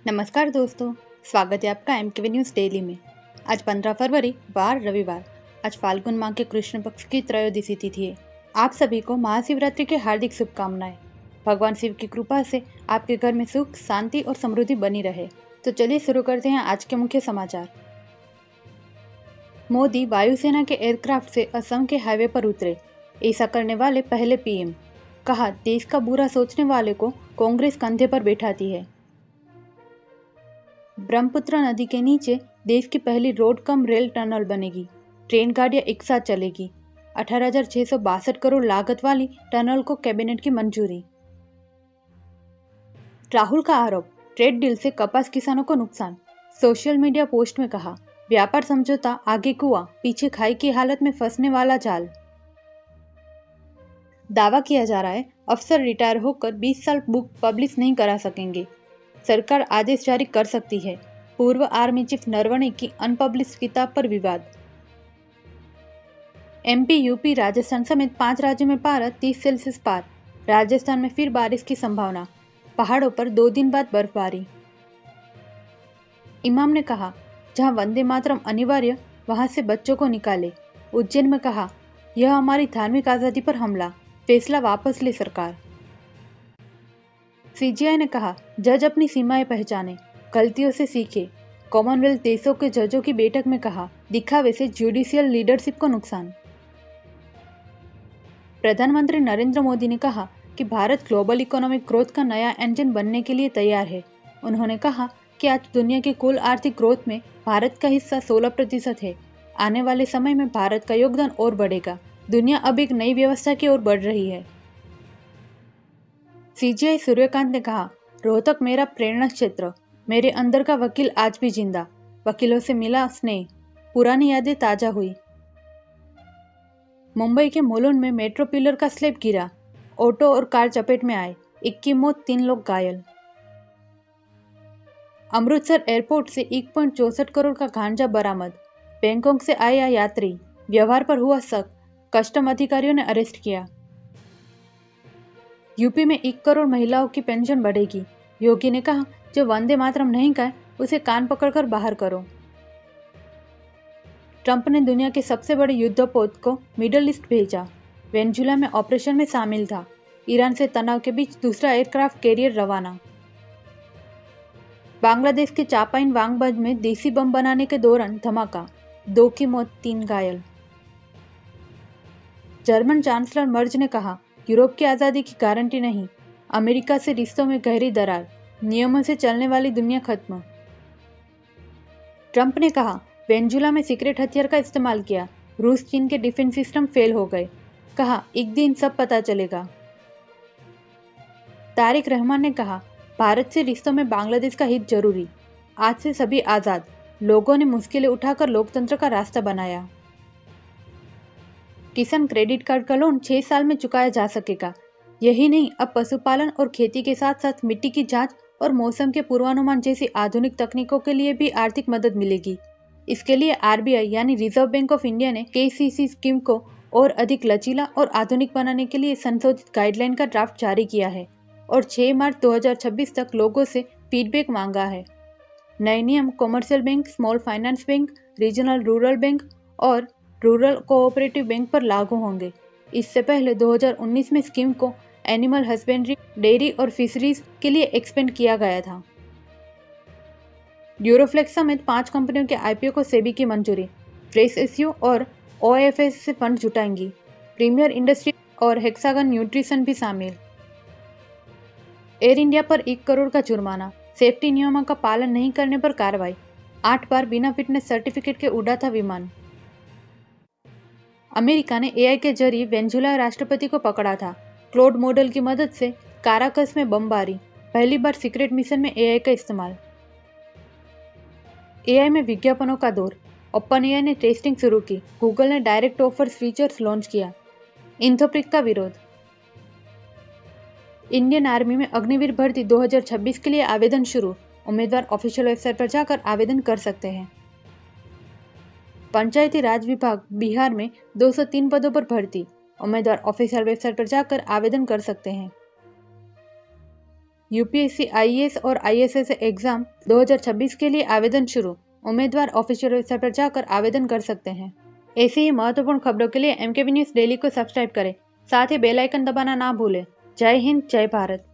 नमस्कार दोस्तों, स्वागत है आपका एमकेवी न्यूज़ डेली में। आज 15 फरवरी वार रविवार। आज फाल्गुन माह के कृष्ण पक्ष की त्रयोदशी तिथि है। आप सभी को महाशिवरात्रि की हार्दिक शुभकामनाएं। भगवान शिव की कृपा से आपके घर में सुख, शांति और समृद्धि बनी रहे। तो चलिए शुरू करते हैं आज के मुख्य समाचार। मोदी वायुसेना के एयरक्राफ्ट से असम के हाईवे पर उतरे। ऐसा करने वाले पहले पीएम। कहा, देश का बुरा सोचने वाले को कांग्रेस कंधे पर बैठाती है। ब्रह्मपुत्र नदी के नीचे देश की पहली रोड कम रेल टनल बनेगी। ट्रेन गाड़ियां एक साथ चलेगी। 18,662 करोड़ लागत वाली टनल को कैबिनेट की मंजूरी। राहुल का आरोप, ट्रेड डील से कपास किसानों को नुकसान। सोशल मीडिया पोस्ट में कहा, व्यापार समझौता आगे कुआं, पीछे खाई की हालत में फंसने वाला जाल। दावा किया जा रहा है अफसर रिटायर होकर 20 साल बुक पब्लिश नहीं करा सकेंगे। सरकार आदेश जारी कर सकती है। पूर्व आर्मी चीफ नरवणे की अनपब्लिश किताब पर विवाद। एमपी, यूपी, राजस्थान समेत 5 राज्यों में पारा 30 सेल्सियस पार। राजस्थान में फिर बारिश की संभावना। पहाड़ों पर 2 दिन बाद बर्फबारी। इमाम ने कहा, जहां वंदे मातरम अनिवार्य वहां से बच्चों को निकाले। उज्जैन में कहा, यह हमारी धार्मिक आज़ादी पर हमला, फैसला वापस ले सरकार। सीजीआई ने कहा, जज अपनी सीमाएं पहचाने, गलतियों से सीखे। कॉमनवेल्थ देशों के जजों की बैठक में कहा, दिखावे से जुडिशियल लीडरशिप को नुकसान। प्रधानमंत्री नरेंद्र मोदी ने कहा कि भारत ग्लोबल इकोनॉमिक ग्रोथ का नया इंजन बनने के लिए तैयार है। उन्होंने कहा कि आज दुनिया की कुल आर्थिक ग्रोथ में भारत का हिस्सा 16% है। आने वाले समय में भारत का योगदान और बढ़ेगा। दुनिया अब एक नई व्यवस्था की ओर बढ़ रही है। सीजीआई सूर्यकांत ने कहा, रोहतक मेरा प्रेरणा क्षेत्र, मेरे अंदर का वकील आज भी जिंदा। वकीलों से मिला स्नेह, पुरानी यादें ताजा हुई। मुंबई के मुलुंड में मेट्रो पिलर का स्लैब गिरा, ऑटो और कार चपेट में आए, 1 की मौत, 3 लोग घायल। अमृतसर एयरपोर्ट से 1.64 करोड़ का गांजा बरामद। बैंकॉक से आया यात्री, व्यवहार पर हुआ शक, कस्टम अधिकारियों ने अरेस्ट किया। यूपी में 1 करोड़ महिलाओं की पेंशन बढ़ेगी। योगी ने कहा, जो वंदे मातरम नहीं कहे उसे कान पकड़कर बाहर करो। ट्रंप ने दुनिया के सबसे बड़े युद्धपोत को मिडल ईस्ट भेजा। वेनेजुएला में ऑपरेशन में शामिल था। ईरान से तनाव के बीच दूसरा एयरक्राफ्ट कैरियर रवाना। बांग्लादेश के चापाइन वांगबज में देसी बम बनाने के दौरान धमाका, 2 की मौत, 3 घायल। जर्मन चांसलर मर्ज ने कहा, यूरोप की आज़ादी की गारंटी नहीं, अमेरिका से रिश्तों में गहरी दरार, नियमों से चलने वाली दुनिया खत्म। ट्रंप ने कहा, वेनेजुएला में सीक्रेट हथियार का इस्तेमाल किया, रूस चीन के डिफेंस सिस्टम फेल हो गए। कहा, एक दिन सब पता चलेगा। तारिक रहमान ने कहा, भारत से रिश्तों में बांग्लादेश का हित जरूरी। आज से सभी आज़ाद, लोगों ने मुश्किलें उठाकर लोकतंत्र का रास्ता बनाया। किसान क्रेडिट कार्ड का लोन 6 साल में चुकाया जा सकेगा। यही नहीं, अब पशुपालन और खेती के साथ साथ मिट्टी की जांच और मौसम के पूर्वानुमान जैसी आधुनिक तकनीकों के लिए भी आर्थिक मदद मिलेगी। इसके लिए आरबीआई यानी रिजर्व बैंक ऑफ इंडिया ने केसीसी स्कीम को और अधिक लचीला और आधुनिक बनाने के लिए संशोधित गाइडलाइन का ड्राफ्ट जारी किया है और 6 मार्च 2026 तक लोगों से फीडबैक मांगा है। नए नियम commercial bank, small finance bank, regional rural bank और रूरल कोऑपरेटिव बैंक पर लागू होंगे। इससे पहले 2019 में स्कीम को एनिमल हस्बेंड्री, डेयरी और फिशरीज के लिए एक्सपेंड किया गया था। ड्यूरोफ्लेक्स समेत 5 कंपनियों के आईपीओ को सेबी की मंजूरी। फ्रेश एसयू और ओएफएस से फंड जुटाएंगी। प्रीमियर इंडस्ट्री और हेक्सागन न्यूट्रिशन भी शामिल। एयर इंडिया पर 1 करोड़ का जुर्माना। सेफ्टी नियमों का पालन नहीं करने पर कार्रवाई। 8 बार बिना फिटनेस सर्टिफिकेट के उड़ा था विमान। अमेरिका ने एआई के जरिए वेनेजुएला राष्ट्रपति को पकड़ा था। क्लाउड मॉडल की मदद से काराकस में बमबारी। पहली बार सीक्रेट मिशन में एआई का इस्तेमाल। एआई में विज्ञापनों का दौर। ओपन एआई ने टेस्टिंग शुरू की। गूगल ने डायरेक्ट ऑफर्स फीचर्स लॉन्च किया। इन्फोप्रिक का विरोध। इंडियन आर्मी में अग्निवीर भर्ती 2026 के लिए आवेदन शुरू। उम्मीदवार ऑफिशियल वेबसाइट पर जाकर आवेदन कर सकते हैं। पंचायती राज विभाग बिहार में 203 पदों पर भर्ती। उम्मीदवार ऑफिशियल वेबसाइट पर जाकर आवेदन कर सकते हैं। यूपीएससी आईएएस और आईएसएस एग्जाम 2026 के लिए आवेदन शुरू। उम्मीदवार ऑफिशियल वेबसाइट पर जाकर आवेदन कर सकते हैं। ऐसी ही महत्वपूर्ण खबरों के लिए एमकेबी न्यूज़ डेली को सब्सक्राइब करें। साथ ही बेल आइकन दबाना ना भूलें। जय हिंद, जय भारत।